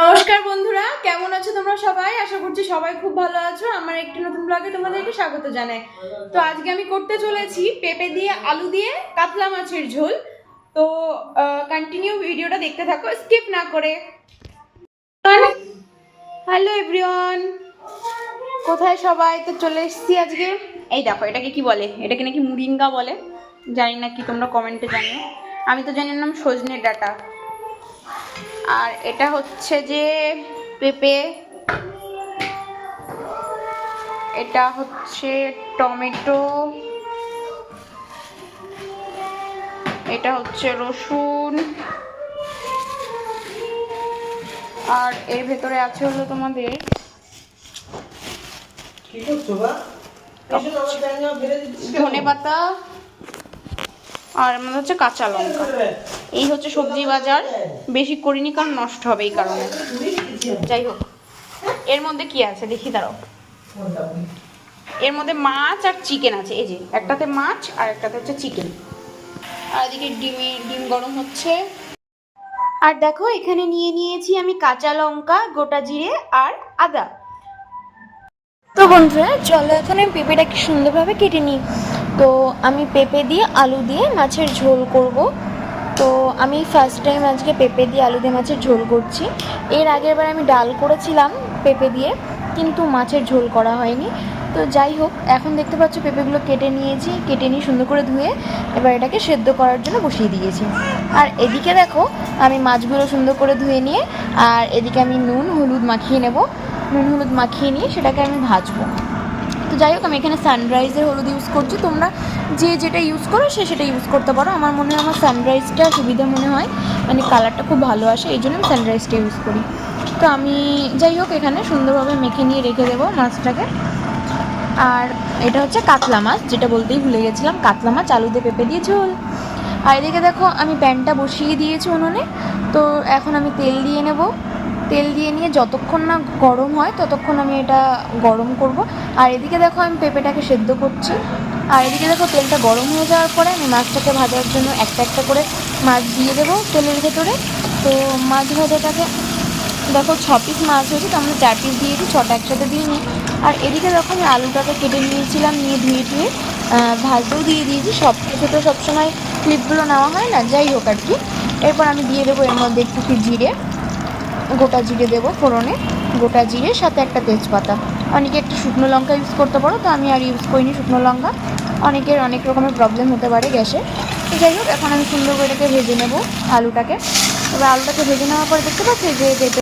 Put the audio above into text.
নমস্কার বন্ধুরা, কেমন আছো তোমরা সবাই? আশা করছি সবাই খুব ভালো আছো। আমার একটি নতুন ব্লগে তোমাদেরকে স্বাগত জানাই। তো আজকে আমি করতে চলেছি পেঁপে দিয়ে আলু দিয়ে কাতলা মাছের ঝোল। তো কন্টিনিউ ভিডিওটা দেখতে থাকো, স্কিপ না করে। হ্যালো এভরিওয়ান, কোথায় সবাই? তো চলে এসেছি আজকে। এই দেখো, এটাকে কি বলে? এটাকে নাকি মুরিঙ্গা বলে, জানি না কি, তোমরা কমেন্টে জানিও। আমি তো জানি নাম সজনে ডাঁটা। আর এটা হচ্ছে যে পেঁপে, এটা হচ্ছে টমেটো, এটা হচ্ছে রসুন, আর এর ভেতরে আছে হলো তোমাদের ধনেপাতা, আর আমাদের হচ্ছে কাঁচা লঙ্কা। এই হচ্ছে সবজি বাজার, বেশি করিনি কারণ নষ্ট হবে এই কারণে। যাই হোক, এর মধ্যে কি আছে দেখি, দাঁড়াও। এর মধ্যে মাছ আর চিকেন আছে, এই যে একটাতে মাছ আর একটাতে হচ্ছে চিকেন। আর এদিকে ডিম গরম হচ্ছে। আর দেখো, এখানে নিয়ে নিয়েছি আমি কাঁচা লঙ্কা, গোটা জিরে আর আদা। তো বন্ধুরা চলো, এখন আমি পেঁপেটাকে সুন্দরভাবে কেটে নিই। তো আমি পেঁপে দিয়ে আলু দিয়ে মাছের ঝোল করব। তো আমি ফার্স্ট টাইম আজকে পেঁপে দিয়ে আলু দিয়ে মাছের ঝোল করছি। এর আগের বার আমি ডাল করেছিলাম পেঁপে দিয়ে, কিন্তু মাছের ঝোল করা হয়নি। তো যাই হোক, এখন দেখতে পাচ্ছ পেঁপেগুলো কেটে নিয়েছি, কেটে নিয়ে সুন্দর করে ধুয়ে এবার এটাকে সেদ্ধ করার জন্য বসিয়ে দিয়েছি। আর এদিকে দেখো, আমি মাছগুলো সুন্দর করে ধুয়ে নিয়ে আর এদিকে আমি নুন হলুদ মাখিয়ে নেব। নুন হলুদ মাখিয়ে নিয়ে সেটাকে আমি ভাজবো। তো যাই হোক, আমি এখানে সানরাইজের হলুদ ইউজ করছি, তোমরা যে যেটা ইউজ করো সে সেটা ইউজ করতে পারো। আমার মনে হয় আমার সানরাইজটা সুবিধা মনে হয়, মানে কালারটা খুব ভালো আসে, এই জন্য আমি সানরাইজটা ইউজ করি। তো আমি যাই হোক এখানে সুন্দরভাবে মেখে নিয়ে রেখে দেবো মাছটাকে। আর এটা হচ্ছে কাতলা মাছ, যেটা বলতেই ভুলে গেছিলাম, কাতলা মাছ আলু দিয়ে পেঁপে দিয়ে ঝোল। আর এদিকে দেখো, আমি প্যানটা বসিয়ে দিয়েছি উনুনে। তো এখন আমি তেল দিয়ে নেব। তেল দিয়ে নিয়ে যতক্ষণ না গরম হয় ততক্ষণ আমি এটা গরম করব। আর এদিকে দেখো, আমি পেঁপেটাকে সেদ্ধ করছি। আর এদিকে দেখো, তেলটা গরম হয়ে যাওয়ার পরে আমি মাছটাকে ভাজার জন্য একটা একটা করে মাছ দিয়ে দেবো তেলের ভেতরে। তো মাছ ভাজাটাকে দেখো 6 পিস মাছ হয়েছে, তো আমরা 4 পিস দিয়েছি, 6টা একসাথে দিয়ে নিই। আর এদিকে দেখো, আমি আলুটাকে কেটে নিয়েছিলাম, নিয়ে ধুয়ে টুয়ে ভাজতেও দিয়ে দিয়েছি। সব কিছু তো সবসময় ক্লিপগুলো নেওয়া হয় না, যাই হোক আর কি। এরপর আমি দিয়ে দেবো এর মধ্যে একটু জিরে, গোটা জিরে দেবো ফোড়নে, গোটা জিরে সাথে একটা তেজপাতা। অনেকে একটা শুকনো লঙ্কা ইউজ করতে পারো, তো আমি আর ইউজ করিনি শুকনো লঙ্কা। অনেকের অনেক রকমের প্রবলেম হতে পারে গ্যাসে। তো যাই হোক, এখন আমি সুন্দর করে এটাকে ভেজে নেবো আলুটাকে। এবার আলুটাকে ভেজে নেওয়ার পরে দেখতে পাচ্ছি যে